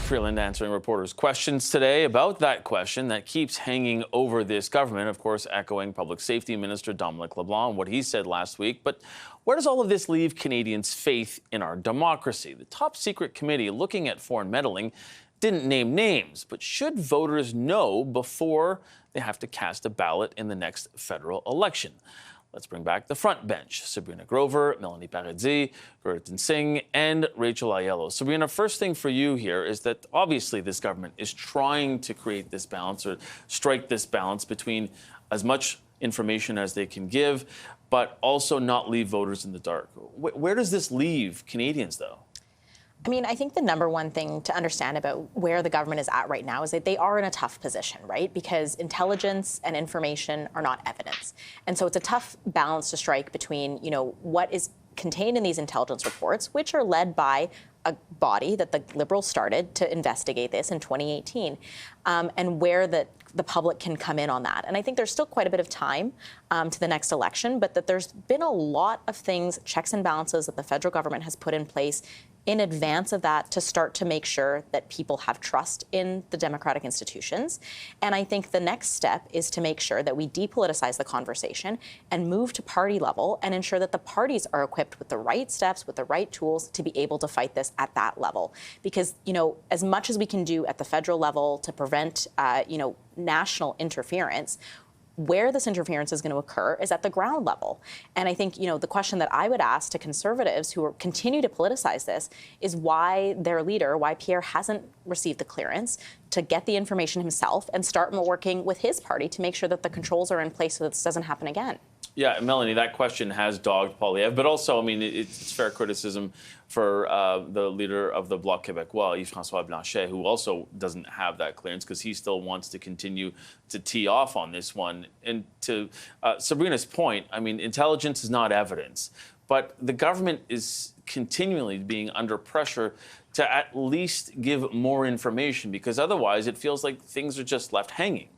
Freeland answering reporters' questions today about that question that keeps hanging over this government, of course, echoing Public Safety Minister Dominic LeBlanc, what he said last week. But where does all of this leave Canadians' faith in our democracy? The top secret committee looking at foreign meddling didn't name names, but should voters know before they have to cast a ballot in the next federal election? Let's bring back the front bench. Sabrina Grover, Melanie Paradis, Gurtan Singh, and Rachel Aiello. Sabrina, first thing for you here is that obviously this government is trying to create this balance or strike this balance between as much information as they can give, but also not leave voters in the dark. Where does this leave Canadians, though? I mean, I think the number one thing to understand about where the government is at right now is that they are in a tough position, right? Because intelligence and information are not evidence. And so it's a tough balance to strike between, what is contained in these intelligence reports, which are led by a body that the Liberals started to investigate this in 2018, and where the public can come in on that. And I think there's still quite a bit of time to the next election, but that there's been a lot of things, checks and balances that the federal government has put in place in advance of that to start to make sure that people have trust in the democratic institutions. And I think the next step is to make sure that we depoliticize the conversation and move to party level and ensure that the parties are equipped with the right steps, with the right tools to be able to fight this at that level. Because, as much as we can do at the federal level to prevent, national interference, where this interference is going to occur is at the ground level. And I think, the question that I would ask to Conservatives who continue to politicize this is why their leader, why Pierre hasn't received the clearance to get the information himself and start working with his party to make sure that the controls are in place so that this doesn't happen again. Yeah, Melanie, that question has dogged Poilievre, but also, it's fair criticism for the leader of the Bloc Québécois, Yves-François Blanchet, who also doesn't have that clearance because he still wants to continue to tee off on this one. And to Sabrina's point, intelligence is not evidence, but the government is continually being under pressure to at least give more information because otherwise it feels like things are just left hanging.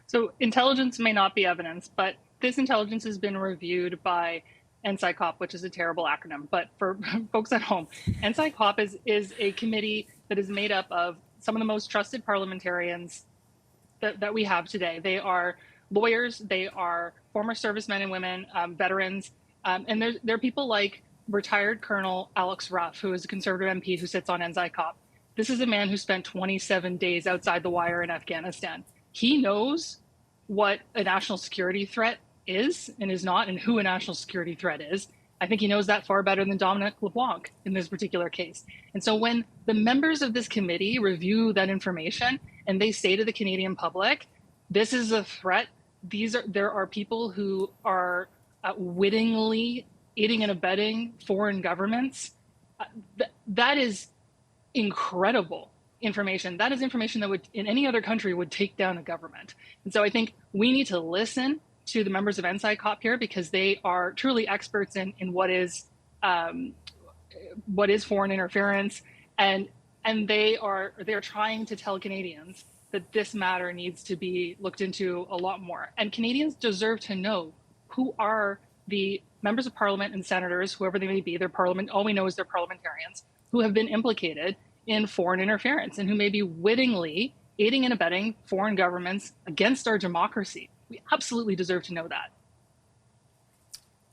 So intelligence may not be evidence, but this intelligence has been reviewed by NSICOP, which is a terrible acronym, but for folks at home, NSICOP is a committee that is made up of some of the most trusted parliamentarians that we have today. They are lawyers, they are former servicemen and women, veterans, and there are people like retired Colonel Alex Ruff, who is a Conservative MP who sits on NSICOP. This is a man who spent 27 days outside the wire in Afghanistan. He knows what a national security threat is and is not, and who a national security threat is. I think he knows that far better than Dominic LeBlanc in this particular case. And so when the members of this committee review that information and they say to the Canadian public, this is a threat, there are people who are wittingly aiding and abetting foreign governments, that is incredible information. That is information that would, in any other country, would take down a government. And so I think we need to listen to the members of NSICOP here because they are truly experts in what is foreign interference, and they are trying to tell Canadians that this matter needs to be looked into a lot more. And Canadians deserve to know who are the members of parliament and senators, whoever they may be, their parliament, all we know is they're parliamentarians, who have been implicated in foreign interference and who may be wittingly aiding and abetting foreign governments against our democracy. We absolutely deserve to know that.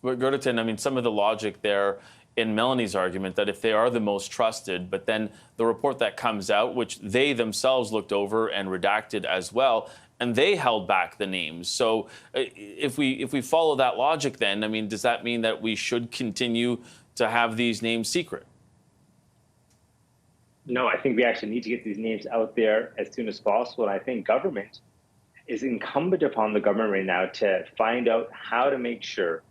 But Gurtan, some of the logic there in Melanie's argument that if they are the most trusted, but then the report that comes out, which they themselves looked over and redacted as well, and they held back the names. So if we follow that logic, then, does that mean that we should continue to have these names secret? No, I think we actually need to get these names out there as soon as possible. And I think government is incumbent upon the government right now to find out how to make sure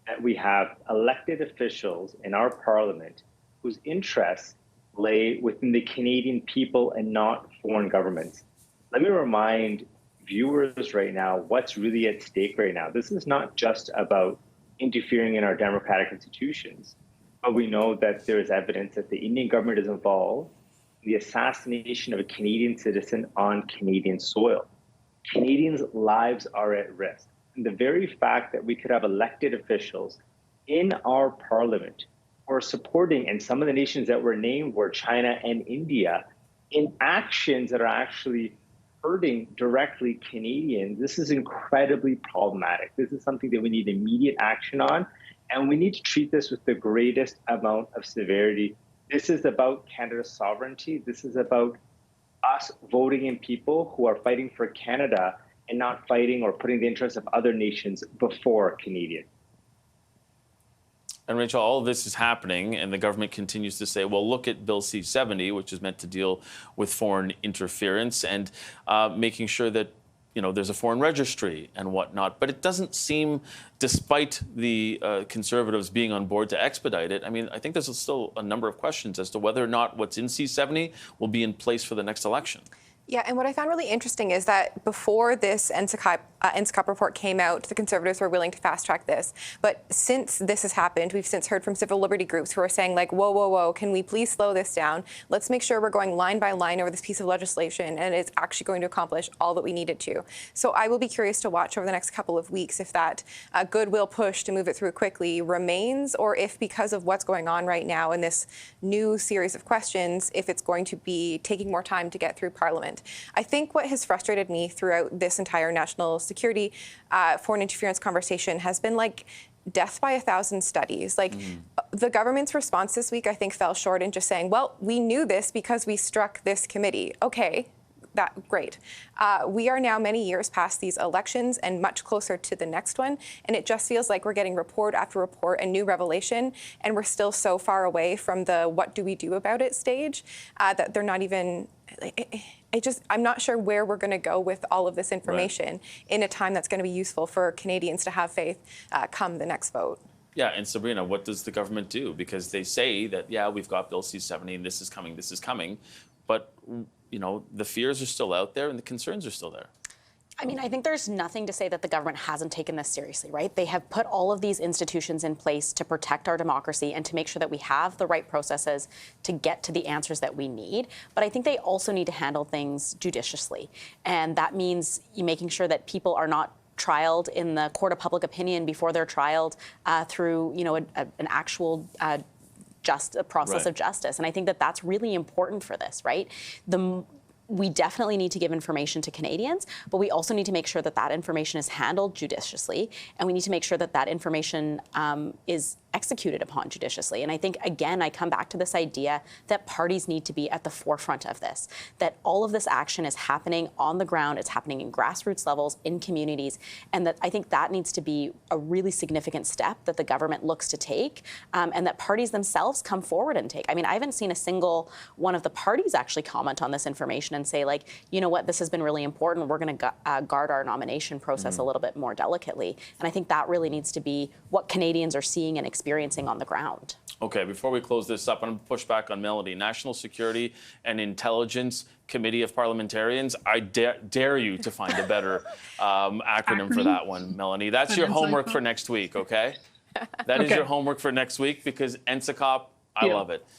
that we have elected officials in our parliament whose interests lay within the Canadian people and not foreign governments. Let me remind viewers right now what's really at stake right now. This is not just about interfering in our democratic institutions, but we know that there is evidence that the Indian government is involved in the assassination of a Canadian citizen on Canadian soil. Canadians' lives are at risk. And the very fact that we could have elected officials in our parliament or supporting, and some of the nations that were named were China and India, in actions that are actually hurting directly Canadians. This is incredibly problematic. This is something that we need immediate action on, and we need to treat this with the greatest amount of severity. This is about Canada's sovereignty. This is about us voting in people who are fighting for Canada and not fighting or putting the interests of other nations before Canadian. And Rachel, all of this is happening, and the government continues to say, well, look at Bill C-70, which is meant to deal with foreign interference and making sure that there's a foreign registry and whatnot. But it doesn't seem, despite the Conservatives being on board to expedite it, I mean, I think there's still a number of questions as to whether or not what's in C-70 will be in place for the next election. Yeah, and what I found really interesting is that before this NSICOP report came out, the Conservatives were willing to fast-track this. But since this has happened, we've since heard from civil liberty groups who are saying, like, whoa, whoa, whoa, can we please slow this down? Let's make sure we're going line by line over this piece of legislation, and it's actually going to accomplish all that we need it to. So I will be curious to watch over the next couple of weeks if that goodwill push to move it through quickly remains, or if, because of what's going on right now in this new series of questions, if it's going to be taking more time to get through Parliament. I think what has frustrated me throughout this entire national security foreign interference conversation has been like death by 1,000 studies. Like the government's response this week, I think, fell short in just saying, well, we knew this because we struck this committee. Okay. Great. We are now many years past these elections and much closer to the next one. And it just feels like we're getting report after report and new revelation. And we're still so far away from the what do we do about it stage that they're not even. I'm not sure where we're going to go with all of this information in a time that's going to be useful for Canadians to have faith come the next vote. Yeah, and Sabrina, what does the government do? Because they say that, yeah, we've got Bill C-70, and this is coming. But, the fears are still out there and the concerns are still there. I mean, I think there's nothing to say that the government hasn't taken this seriously, right? They have put all of these institutions in place to protect our democracy and to make sure that we have the right processes to get to the answers that we need. But I think they also need to handle things judiciously. And that means making sure that people are not trialed in the court of public opinion before they're trialed through, an actual process of justice. And I think that that's really important for this, right? We definitely need to give information to Canadians, but we also need to make sure that that information is handled judiciously, and we need to make sure that that information is executed upon judiciously. And I think, again, I come back to this idea that parties need to be at the forefront of this, that all of this action is happening on the ground, it's happening in grassroots levels, in communities, and that I think that needs to be a really significant step that the government looks to take, and that parties themselves come forward and take. I mean, I haven't seen a single one of the parties actually comment on this information and say, like, you know what, this has been really important, we're going to guard our nomination process a little bit more delicately. And I think that really needs to be what Canadians are seeing and experiencing on the ground. Okay, before we close this up, I'm going to push back on Melody. National Security and Intelligence Committee of Parliamentarians. I dare you to find a better acronym for that one, Melanie. That's your homework for next week, okay? That is your homework for next week, because NSICOP, I love it.